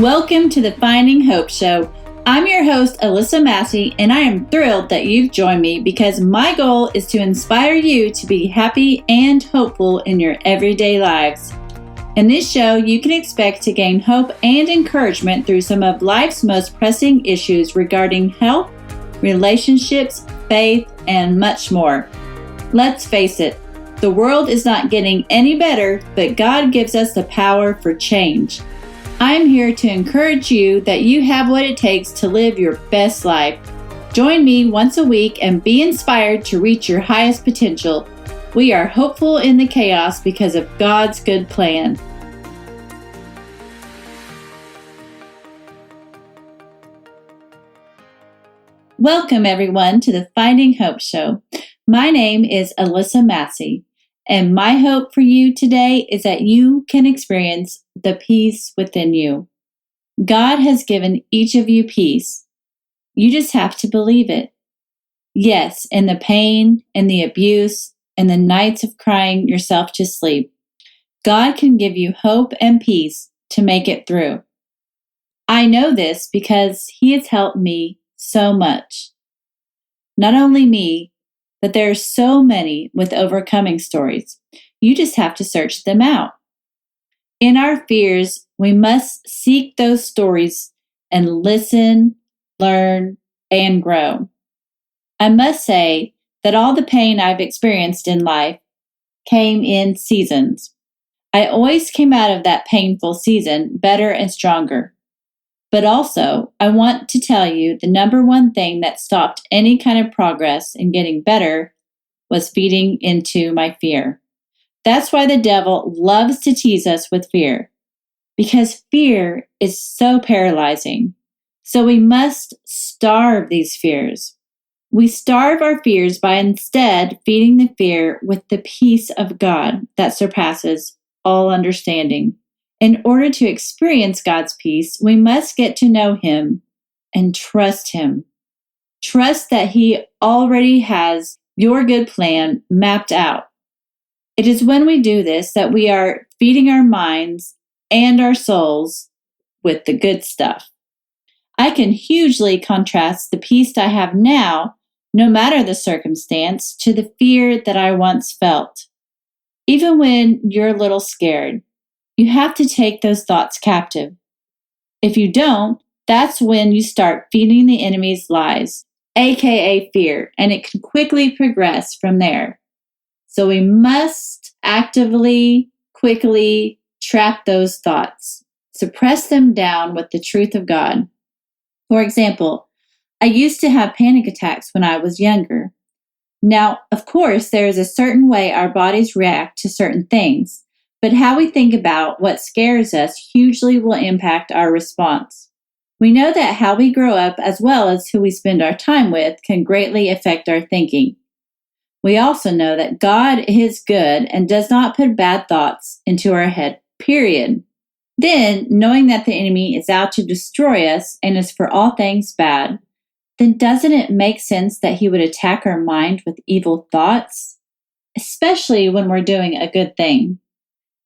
Welcome to the Finding Hope Show. I'm your host, Alisa Massey, and I am thrilled that you've joined me because my goal is to inspire you to be happy and hopeful in your everyday lives. In this show, you can expect to gain hope and encouragement through some of life's most pressing issues regarding health, relationships, faith, and much more. Let's face it, the world is not getting any better, but God gives us the power for change. I'm here to encourage you that you have what it takes to live your best life. Join me once a week and be inspired to reach your highest potential. We are hopeful in the chaos because of God's good plan. Welcome everyone to the Finding Hope Show. My name is Alisa Massey, and my hope for you today is that you can experience the peace within you. God has given each of you peace. You just have to believe it. Yes, in the pain and the abuse and the nights of crying yourself to sleep, God can give you hope and peace to make it through. I know this because He has helped me so much. Not only me, but there are so many with overcoming stories. You just have to search them out. In our fears, we must seek those stories and listen, learn, and grow. I must say that all the pain I've experienced in life came in seasons. I always came out of that painful season better and stronger. But also, I want to tell you the number one thing that stopped any kind of progress in getting better was feeding into my fear. That's why the devil loves to tease us with fear, because fear is so paralyzing. So we must starve these fears. We starve our fears by instead feeding the fear with the peace of God that surpasses all understanding. In order to experience God's peace, we must get to know Him and trust Him. Trust that He already has your good plan mapped out. It is when we do this that we are feeding our minds and our souls with the good stuff. I can hugely contrast the peace I have now, no matter the circumstance, to the fear that I once felt. Even when you're a little scared, you have to take those thoughts captive. If you don't, that's when you start feeding the enemy's lies, aka fear, and it can quickly progress from there. So we must actively, quickly trap those thoughts, suppress them down with the truth of God. For example, I used to have panic attacks when I was younger. Now, of course, there is a certain way our bodies react to certain things, but how we think about what scares us hugely will impact our response. We know that how we grow up as well as who we spend our time with can greatly affect our thinking. We also know that God is good and does not put bad thoughts into our head, period. Then, knowing that the enemy is out to destroy us and is for all things bad, then doesn't it make sense that he would attack our mind with evil thoughts? Especially when we're doing a good thing.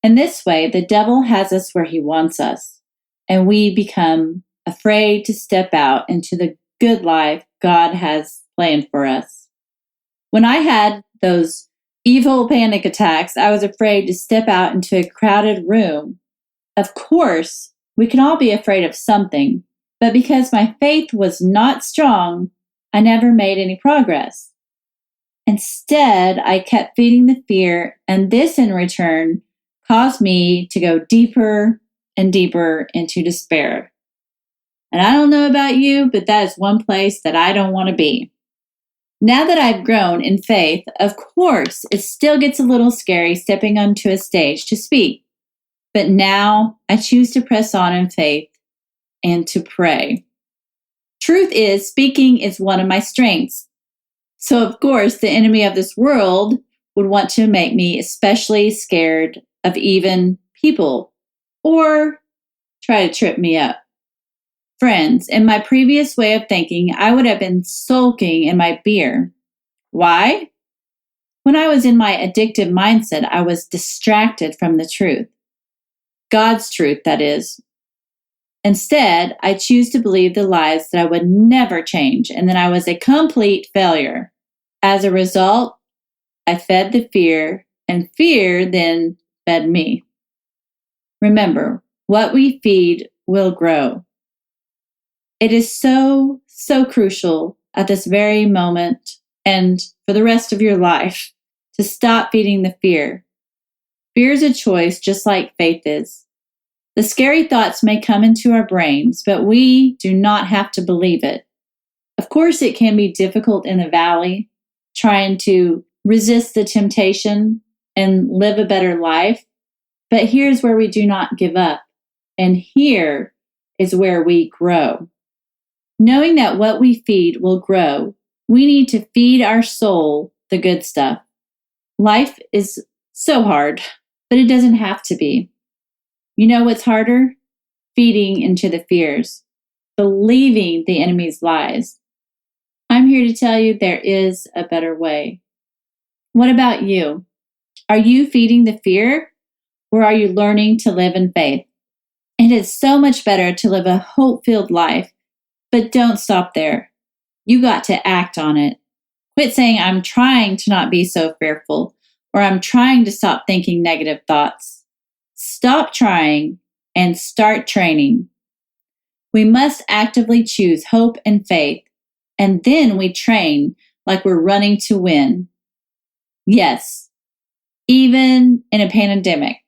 In this way, the devil has us where he wants us, and we become afraid to step out into the good life God has planned for us. When I had those evil panic attacks, I was afraid to step out into a crowded room. Of course, we can all be afraid of something, but because my faith was not strong, I never made any progress. Instead, I kept feeding the fear, and this in return caused me to go deeper and deeper into despair. And I don't know about you, but that is one place that I don't want to be. Now that I've grown in faith, of course, it still gets a little scary stepping onto a stage to speak. But now I choose to press on in faith and to pray. Truth is, speaking is one of my strengths. So, of course, the enemy of this world would want to make me especially scared of even people or try to trip me up. Friends, in my previous way of thinking, I would have been sulking in my beer. Why? When I was in my addictive mindset, I was distracted from the truth. God's truth, that is. Instead, I choose to believe the lies that I would never change and that I was a complete failure. As a result, I fed the fear, and fear then fed me. Remember, what we feed will grow. It is so, so crucial at this very moment and for the rest of your life to stop feeding the fear. Fear is a choice just like faith is. The scary thoughts may come into our brains, but we do not have to believe it. Of course, it can be difficult in the valley, trying to resist the temptation and live a better life. But here's where we do not give up. And here is where we grow. Knowing that what we feed will grow, we need to feed our soul the good stuff. Life is so hard, but it doesn't have to be. You know what's harder? Feeding into the fears, believing the enemy's lies. I'm here to tell you there is a better way. What about you? Are you feeding the fear, or are you learning to live in faith? It is so much better to live a hope-filled life, but don't stop there. You got to act on it. Quit saying, I'm trying to not be so fearful, or I'm trying to stop thinking negative thoughts. Stop trying and start training. We must actively choose hope and faith, and then we train like we're running to win. Yes, even in a pandemic.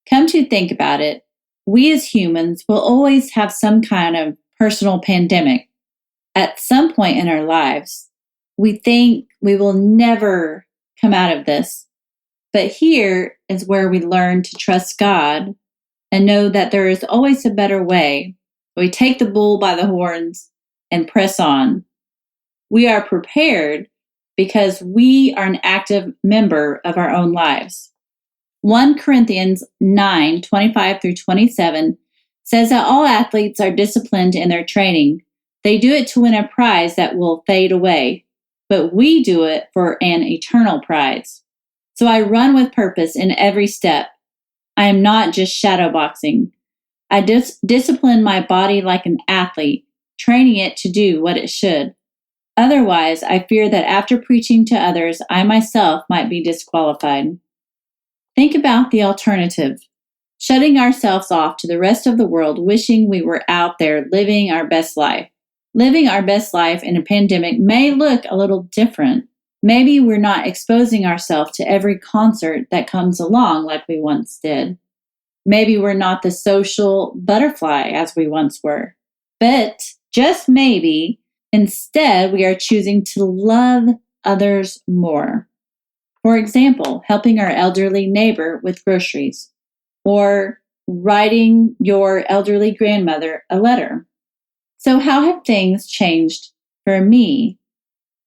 Come to think about it, we as humans will always have some kind of personal pandemic at some point in our lives. We think we will never come out of this. But here is where we learn to trust God and know that there is always a better way. We take the bull by the horns and press on. We are prepared because we are an active member of our own lives. 1 Corinthians 9:25-27 says that all athletes are disciplined in their training. They do it to win a prize that will fade away, but we do it for an eternal prize. So I run with purpose in every step. I am not just shadowboxing. I discipline my body like an athlete, training it to do what it should. Otherwise, I fear that after preaching to others, I myself might be disqualified. Think about the alternative. Shutting ourselves off to the rest of the world, wishing we were out there living our best life. Living our best life in a pandemic may look a little different. Maybe we're not exposing ourselves to every concert that comes along like we once did. Maybe we're not the social butterfly as we once were. But just maybe, instead, we are choosing to love others more. For example, helping our elderly neighbor with groceries, or writing your elderly grandmother a letter. So how have things changed for me?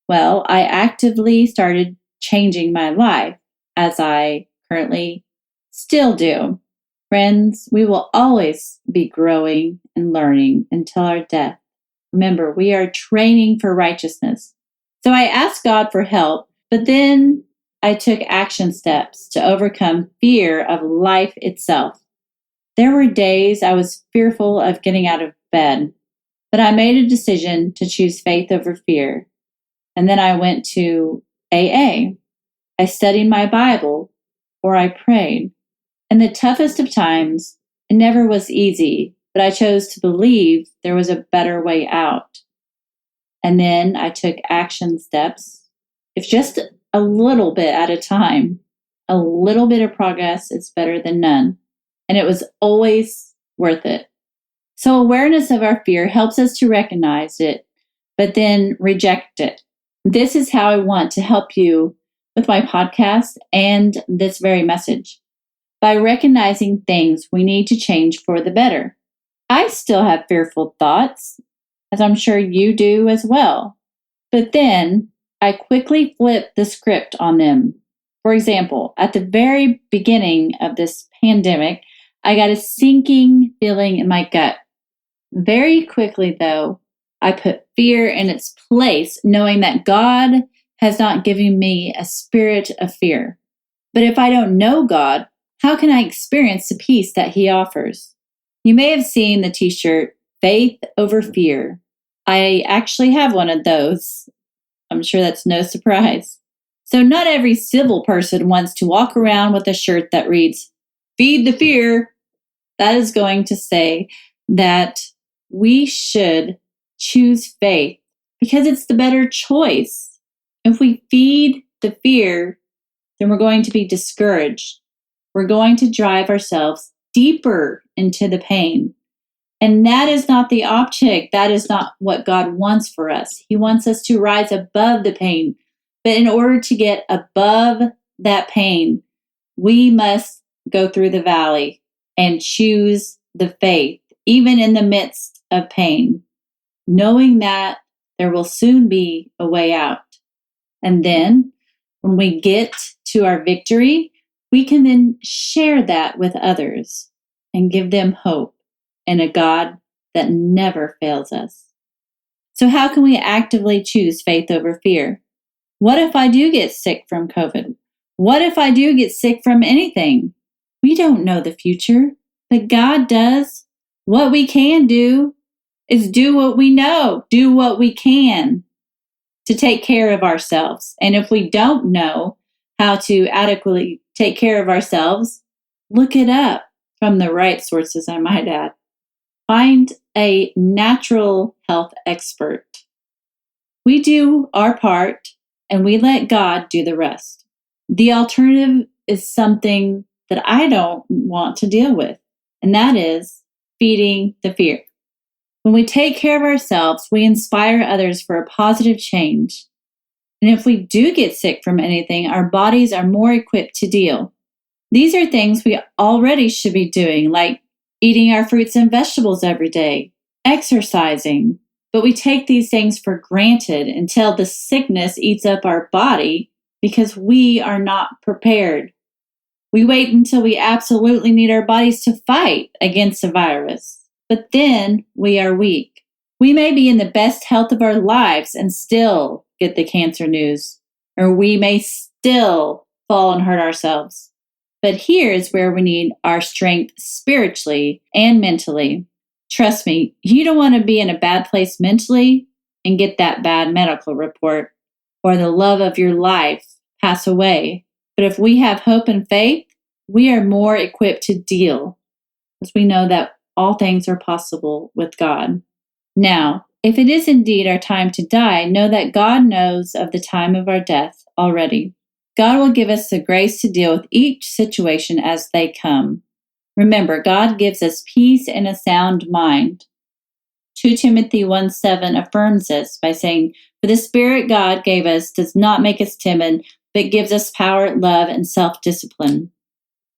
Well, I actively started changing my life, as I currently still do. Friends, we will always be growing and learning until our death. Remember, we are training for righteousness. So I asked God for help, but then I took action steps to overcome fear of life itself. There were days I was fearful of getting out of bed, but I made a decision to choose faith over fear. And then I went to AA. I studied my Bible, or I prayed. In the toughest of times, it never was easy, but I chose to believe there was a better way out. And then I took action steps. If just a little bit at a time, a little bit of progress is better than none. And it was always worth it. So awareness of our fear helps us to recognize it, but then reject it. This is how I want to help you with my podcast and this very message. By recognizing things we need to change for the better. I still have fearful thoughts, as I'm sure you do as well. But then I quickly flip the script on them. For example, at the very beginning of this pandemic, I got a sinking feeling in my gut. Very quickly, though, I put fear in its place, knowing that God has not given me a spirit of fear. But if I don't know God, how can I experience the peace that He offers? You may have seen the t-shirt, Faith Over Fear. I actually have one of those. I'm sure that's no surprise. So not every civil person wants to walk around with a shirt that reads, Feed the Fear. That is going to say that we should choose faith because it's the better choice. If we feed the fear, then we're going to be discouraged. We're going to drive ourselves deeper into the pain. And that is not the object. That is not what God wants for us. He wants us to rise above the pain. But in order to get above that pain, we must go through the valley and choose the faith, even in the midst of pain, knowing that there will soon be a way out. And then when we get to our victory, we can then share that with others and give them hope in a God that never fails us. So how can we actively choose faith over fear? What if I do get sick from COVID? What if I do get sick from anything? We don't know the future, but God does. What we can do is do what we know, do what we can to take care of ourselves. And if we don't know how to adequately take care of ourselves, look it up from the right sources, I might add. Find a natural health expert. We do our part and we let God do the rest. The alternative is something that I don't want to deal with, and that is feeding the fear. When we take care of ourselves, we inspire others for a positive change. And if we do get sick from anything, our bodies are more equipped to deal. These are things we already should be doing, like eating our fruits and vegetables every day, exercising. But we take these things for granted until the sickness eats up our body because we are not prepared. We wait until we absolutely need our bodies to fight against a virus, but then we are weak. We may be in the best health of our lives and still get the cancer news, or we may still fall and hurt ourselves. But here is where we need our strength spiritually and mentally. Trust me, you don't want to be in a bad place mentally and get that bad medical report or the love of your life pass away. But if we have hope and faith, we are more equipped to deal because we know that all things are possible with God. Now, if it is indeed our time to die, know that God knows of the time of our death already. God will give us the grace to deal with each situation as they come. Remember, God gives us peace and a sound mind. 2 Timothy 1:7 affirms this by saying, For the Spirit God gave us does not make us timid, but gives us power, love, and self-discipline.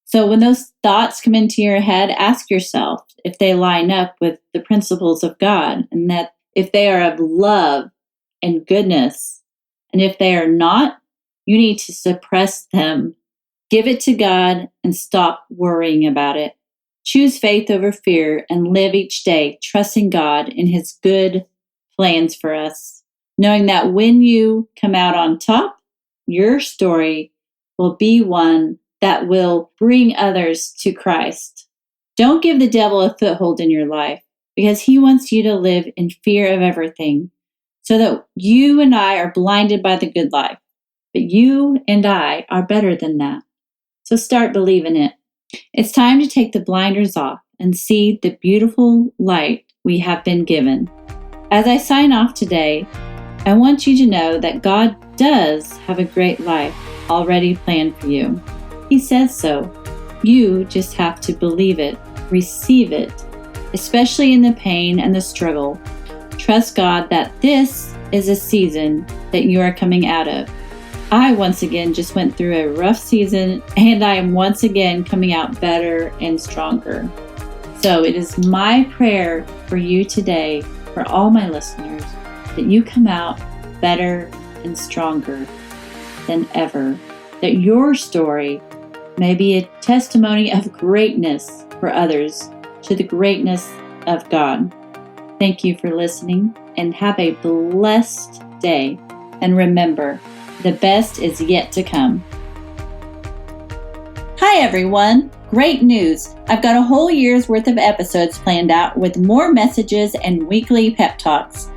So when those thoughts come into your head, ask yourself if they line up with the principles of God, and that if they are of love and goodness. And if they are not, you need to suppress them. Give it to God and stop worrying about it. Choose faith over fear and live each day trusting God in His good plans for us, knowing that when you come out on top, your story will be one that will bring others to Christ. Don't give the devil a foothold in your life because he wants you to live in fear of everything so that you and I are blinded by the good life. But you and I are better than that. So start believing it. It's time to take the blinders off and see the beautiful light we have been given. As I sign off today, I want you to know that God does have a great life already planned for you. He says so. You just have to believe it, receive it, especially in the pain and the struggle. Trust God that this is a season that you are coming out of. I once again just went through a rough season, and I am once again coming out better and stronger. So it is my prayer for you today, for all my listeners, that you come out better and stronger than ever, that your story may be a testimony of greatness for others to the greatness of God. Thank you for listening, and have a blessed day. And remember, the best is yet to come. Hi, everyone. Great news! I've got a whole year's worth of episodes planned out with more messages and weekly pep talks.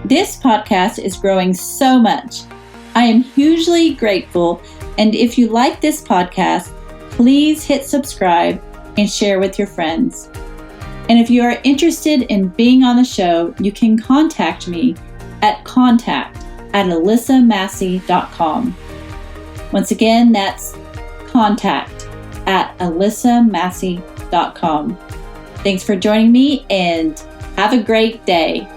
This podcast is growing so much. I am hugely grateful, and if you like this podcast, please hit subscribe and share with your friends. And if you are interested in being on the show, you can contact me at contact@alisamassey.com. Once again, that's contact@alisamassey.com. Thanks for joining me and have a great day.